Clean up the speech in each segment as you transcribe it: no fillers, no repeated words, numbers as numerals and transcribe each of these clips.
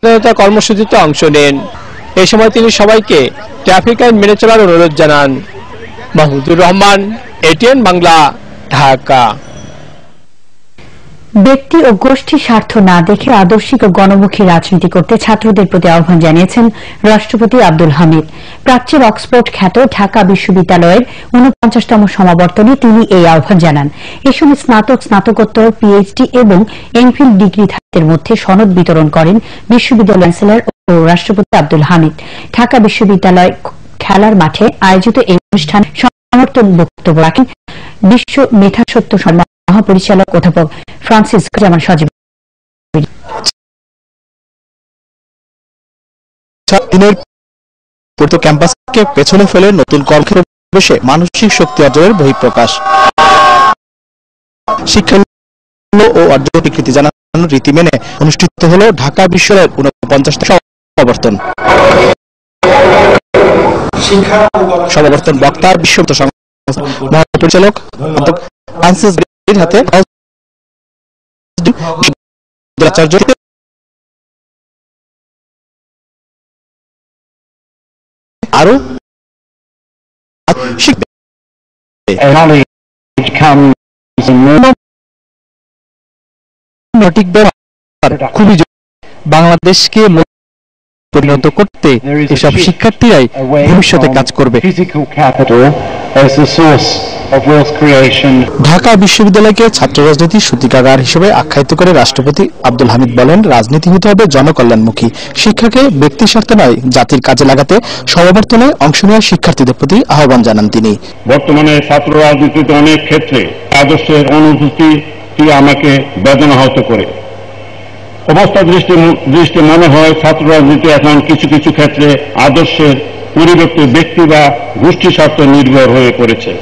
সচেতনতা কর্মসূচিতে অংশ নেন। এই সময় তিনি সবাইকে ট্রাফিক আইন মেনে চলার অনুরোধ জানান। মাহমুদুর রহমান, এটিএন বাংলা, ঢাকা। ব্যক্তি ও গোষ্ঠী স্বার্থ না দেখে আদর্শিক ও গণমুখী রাজনীতি করতে ছাত্রদের প্রতি আহ্বান জানিয়েছেন রাষ্ট্রপতি আব্দুল হামিদ। প্রাচ্যের অক্সফোর্ড খ্যাত ঢাকা বিশ্ববিদ্যালয়ের ৪৯তম সমাবর্তনে তিনি এই আহ্বান জানান। এ সময় স্নাতক, স্নাতকোত্তর, পিএইচডি এবং এমফিল ডিগ্রিধারীদের মধ্যে সনদ বিতরণ করেন বিশ্ববিদ্যালয় চ্যান্সেলর ও রাষ্ট্রপতি আব্দুল হামিদ। ঢাকা বিশ্ববিদ্যালয় খেলার মাঠে আয়োজিত এই অনুষ্ঠানে সমর্থন বক্তব্য রাখেন বিশ্ব মেধাস্বত্ব সম্মান মহাপরিচালক অধ্যাপক ফ্রান্সিস জামান সজীব। দিনের ক্যাম্পাসকে পেছনে ফেলে নতুন কর্মক্ষেত্রে মানসিক শক্তি অর্জনের বহিঃপ্রকাশ। শিক্ষা ও অর্জন স্বীকৃতি জানানোর রীতি মেনে অনুষ্ঠিত হল ঢাকা বিশ্ববিদ্যালয়ের ৪৯তম সমাবর্তন। সমাবর্তন বক্তার বিশ্ববিদ্যালয় মহাপরিচালক ফ্রান্সিস হাতে আরো খুবই বাংলাদেশকে পরিণত করতে এসব শিক্ষার্থীরাই ভবিষ্যতে কাজ করবে। ঢাকা বিশ্ববিদ্যালয়কে ছাত্র রাজনীতির সূতিকাগার হিসেবে আখ্যায়িত করে রাষ্ট্রপতি আব্দুল হামিদ বলেন, রাজনীতি হতে হবে জনকল্যাণমুখী। শিক্ষাকে ব্যক্তি স্বার্থে নয়, জাতির কাজে লাগাতে সমাবর্তনে অংশ নেওয়া শিক্ষার্থীদের প্রতি আহ্বান জানান তিনি। বর্তমানে ছাত্র রাজনীতিতে অনেক ক্ষেত্রে আদর্শের অনুভূতি আমাকে বেদনাহত করে। অবস্থা দৃষ্টি মনে হয় ছাত্র রাজনীতি এখন কিছু কিছু ক্ষেত্রে আদর্শের পরিবর্তে ব্যক্তি বা গোষ্ঠী স্বার্থ নির্ভর হয়ে পড়েছে।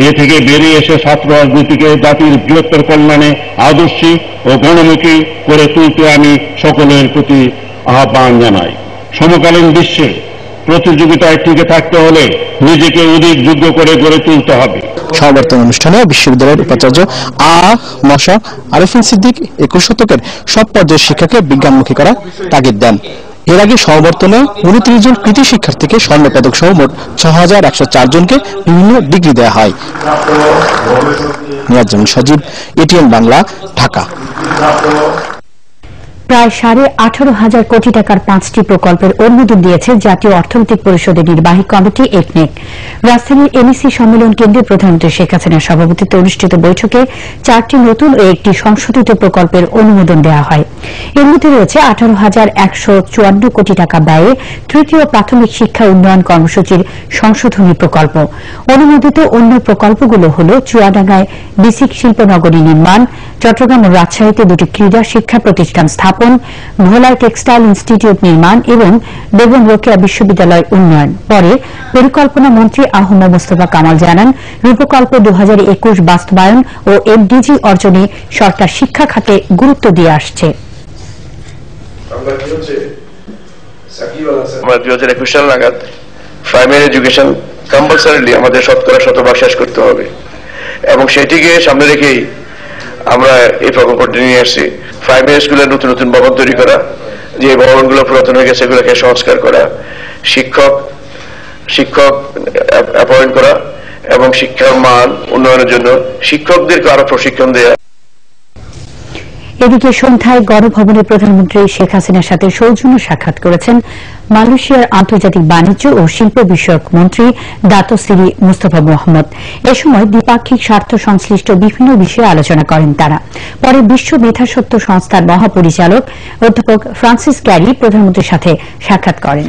এ থেকে বেরিয়ে এসে ছাত্র রাজনীতিকে জাতির বৃহত্তর কল্যাণে আদর্শী ও গণমুখী করে তুলতে আমি সকলের প্রতি আহ্বান জানাই। সমকালীন বিশ্বে প্রতিযোগিতায় টিকে থাকতে হলে নিজেকে অধিক যোগ্য করে গড়ে তুলতে হবে। সমাবর্তন অনুষ্ঠানে বিশ্ববিদ্যালয়ের উপাচার্য মশা আরিফিন সিদ্দিক ২১ শতকের সব পর্যায়ের শিক্ষাকে বিজ্ঞানমুখী করার তাগিদ দেন। এর আগে সমাবর্তনে ২৯ জন কৃতি শিক্ষার্থীকে স্বর্ণপদক সহ মোট ৬,১০৪ জনকে বিভিন্ন ডিগ্রি দেওয়া হয়। নিয়াজ জামান সজীব, এটিএন বাংলা, ঢাকা। প্রায় ১৮,৫০০ কোটি টাকার ৫টি প্রকল্পের অনুমোদন দিয়েছে জাতীয় অর্থনৈতিক পরিষদের নির্বাহী কমিটি একনেক। রাজধানীর এনইসি সম্মেলন কেন্দ্রে প্রধানমন্ত্রী শেখ হাসিনার সভাপতিত্বে অনুষ্ঠিত বৈঠকে ৪টি নতুন ও একটি সংশোধিত প্রকল্পের অনুমোদন দেওয়া হয়। এর মধ্যে রয়েছে ১৮,১৫৪ কোটি টাকা ব্যয়ে তৃতীয় প্রাথমিক শিক্ষা উন্নয়ন কর্মসূচির সংশোধনী প্রকল্প। অনুমোদিত অন্য প্রকল্পগুলো হল চুয়াডাঙ্গায় বিসিক শিল্পনগরী নির্মাণ, চট্টগ্রাম ও রাজশাহীতে দুটি ক্রীড়া শিক্ষা প্রতিষ্ঠান স্থাপন, ভোলায় টেক্সটাইল ইনস্টিটিউট নির্মাণ এবং বেগম রোকেয়া বিশ্ববিদ্যালয় উন্নয়ন। পরে পরিকল্পনা মন্ত্রী আহম মোস্তফা কামাল জানান, রূপকল্প ২০২১ বাস্তবায়ন ও এমডিজি অর্জনে সরকার শিক্ষা খাতে গুরুত্ব দিয়ে আসছে। আমরা ২০২১ সাল নাগাদ প্রাইমারি এডুকেশন কম্পালসারিলি আমাদের শতকরা ১০০% শেষ করতে হবে এবং সেটিকে সামনে রেখেই আমরা এই প্রকল্পটি নিয়ে আসছি। প্রাইমারি স্কুলে নতুন নতুন ভবন তৈরি করা, যে ভবনগুলো পুরাতন হয়ে গেছে সেগুলোকে সংস্কার করা, শিক্ষক অ্যাপয়েন্ট করা এবং শিক্ষার মান উন্নয়নের জন্য শিক্ষকদেরকে আরো প্রশিক্ষণ দেওয়া। এদিকে সন্ধ্যায় গণভবনে প্রধানমন্ত্রী শেখ হাসিনার সাথে সৌজন্য সাক্ষাৎ করেছেন মালয়েশিয়ার আন্তর্জাতিক বাণিজ্য ও শিল্প বিষয়ক মন্ত্রী দাতো সিরি মুস্তফা মোহাম্মদ। এ সময় দ্বিপাক্ষিক স্বার্থ সংশ্লিষ্ট বিভিন্ন বিষয়ে আলোচনা করেন তারা। পরে বিশ্ব মেধাস্বত্ব সংস্থার মহাপরিচালক অধ্যাপক ফ্রান্সিস ক্যারি প্রধানমন্ত্রীর সাথে সাক্ষাৎ করেন।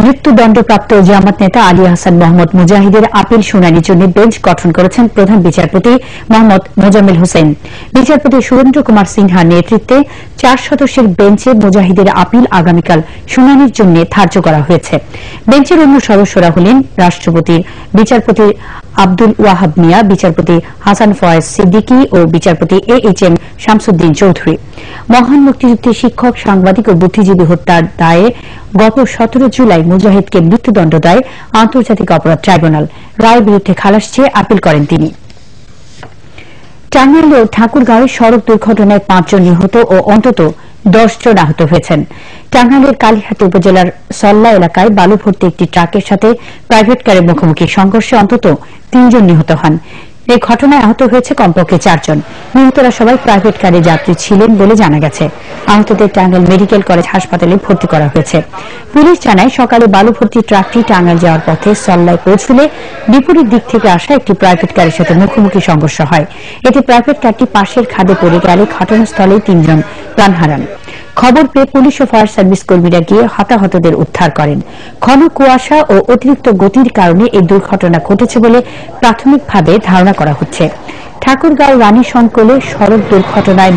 মৃত্যুদণ্ডপ্রাপ্ত জামাত নেতা আলী হাসান মোহাম্মদ মুজাহিদের আপিল শুনানির জন্য বেঞ্চ গঠন করেছেন প্রধান বিচারপতি মোহাম্মদ মোজাম্মেল হোসেন। বিচারপতি সুরেন্দ্র কুমার সিনহার নেতৃত্বে ৪ সদস্যের বেঞ্চে মুজাহিদের আপিল আগামীকাল শুনানির জন্য ধার্য করা হয়েছে। বেঞ্চের অন্য সদস্যরা হলেন রাষ্ট্রপতির বিচারপতি আব্দুল ওয়াহাব মিয়া, বিচারপতি হাসান ফয়েজ সিদ্দিকী ও বিচারপতি AHM শামসুদ্দিন চৌধুরী। মহান মুক্তিযুদ্ধের শিক্ষক, সাংবাদিক ও বুদ্ধিজীবী হত্যার দায়ে গত 17 জুলাই মুজাহিদকে মৃত্যুদণ্ড দেয় আন্তর্জাতিক অপরাধ ট্রাইব্যুনাল। রায়ের বিরুদ্ধে খালাস চেয়ে আপিল করেন তিনি। টাঙ্গাইল ও ঠাকুরগাঁওয়ে সড়ক দুর্ঘটনায় 5 জন নিহত ও অন্তত 10 জন আহত হয়েছেন। টাঙ্গাইলের কালীহাটি উপজেলার সল্লা এলাকায় বালু ভর্তি একটি ট্রাকের সাথে প্রাইভেট কারের মুখোমুখি সংঘর্ষে অন্তত 3 জন নিহত হন। এই ঘটনায় আহত হয়েছে কমপক্ষে 4 জন। নিহতরা সবাই প্রাইভেট কারে যাত্রী ছিলেন বলে জানা গেছে। আহতদের টাঙ্গাইল মেডিকেল কলেজ হাসপাতালে ভর্তি করা হয়েছে। পুলিশ জানায়, সকালে বালু ভর্তি ট্রাকটি টাঙ্গাইল যাওয়ার পথে সল্লায় পৌঁছলে বিপরীত দিক থেকে আসা একটি প্রাইভেট কারের সাথে মুখোমুখি সংঘর্ষ হয়। এতে প্রাইভেট কারটি পাশের খাদে পড়ে গেলে ঘটনাস্থলেই 3 জন প্রাণ হারান। খবর পেয়ে পুলিশ ও ফায়ার সার্ভিস কর্মীরা গিয়ে হতাহতদের উদ্ধার করেন। ঘন কুয়াশা ও অতিরিক্ত গতির কারণে এই দুর্ঘটনা ঘটেছে বলে প্রাথমিকভাবে ধারণা করা হচ্ছে। ঠাকুরগাঁও রানী সংকলে সড়ক দুর্ঘটনায়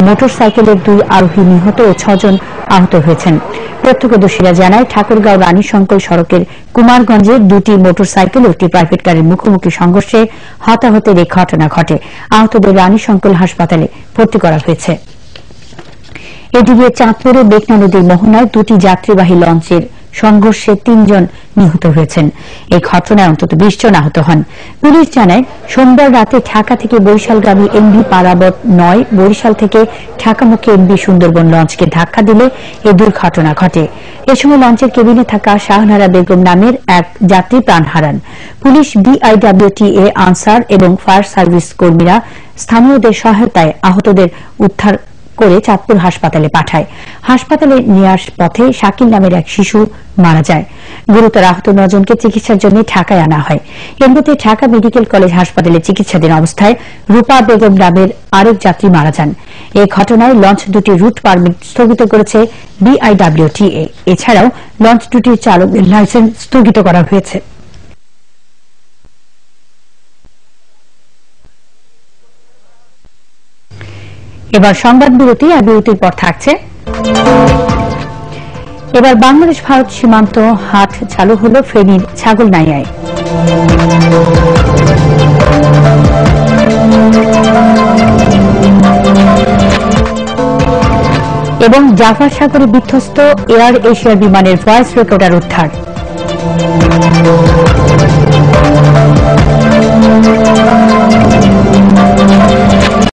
মোটরসাইকেলের 2 আরোহী নিহত ও 6 জন আহত হয়েছেন। প্রত্যক্ষদর্শীরা জানায়, ঠাকুরগাঁও রানী সংকল সড়কের কুমারগঞ্জে 2টি মোটরসাইকেল ও একটি প্রাইভেট কারের মুখোমুখি সংঘর্ষে হতাহতের এই ঘটনা ঘটে। আহতদের রানী সংকল হাসপাতালে ভর্তি করা হয়েছে। এদিকে চাঁদপুরে বেকনা নদীর মোহনায় 2টি যাত্রীবাহী লঞ্চের সংঘর্ষে 3 জন নিহত হয়েছেন। এই ঘটনায় অন্তত 20 জন আহত হন। পুলিশ জানায়, সোমবার রাতে ঢাকা থেকে বরিশালগামী MV পারাবত 9 বরিশাল থেকে ঢাকামুখী MV সুন্দরবন লঞ্চকে ধাক্কা দিলে এই দুর্ঘটনা ঘটে। এ সময় লঞ্চের কেবিনে থাকা শাহনারা বেগম নামের এক যাত্রী প্রাণ হারান। পুলিশ, BIWTA, আনসার এবং ফায়ার সার্ভিস কর্মীরা স্থানীয়দের সহায়তায় আহতদের উদ্ধার করে চাঁদপুর হাসপাতালে পাঠায়। হাসপাতালে নেওয়ার পথে শাকিল নামের এক শিশু মারা যায়। গুরুতর আহত 9 জনকে চিকিৎসার জন্য ঢাকায় আনা হয়। এর মধ্যে ঢাকা মেডিকেল কলেজ হাসপাতালে চিকিৎসাধীন অবস্থায় রূপা বেগম নামের আরেক যাত্রী মারা যান। এই ঘটনায় লঞ্চ দুটির রুট পারমিট স্থগিত করেছে BIWTA। এছাড়াও লঞ্চ দুটির চালকদের লাইসেন্স স্থগিত করা হয়েছে। এবার সংবাদ বিরতি, আর বিরতির পর থাকছে এবার বাংলাদেশ ভারত সীমান্ত হাট চালু হলো ফেনীর ছাগলনাইয়ায়। এবং জাফর সাগরে বিধ্বস্ত এয়ার এশিয়ার বিমানের ভয়েস রেকর্ডার উদ্ধার।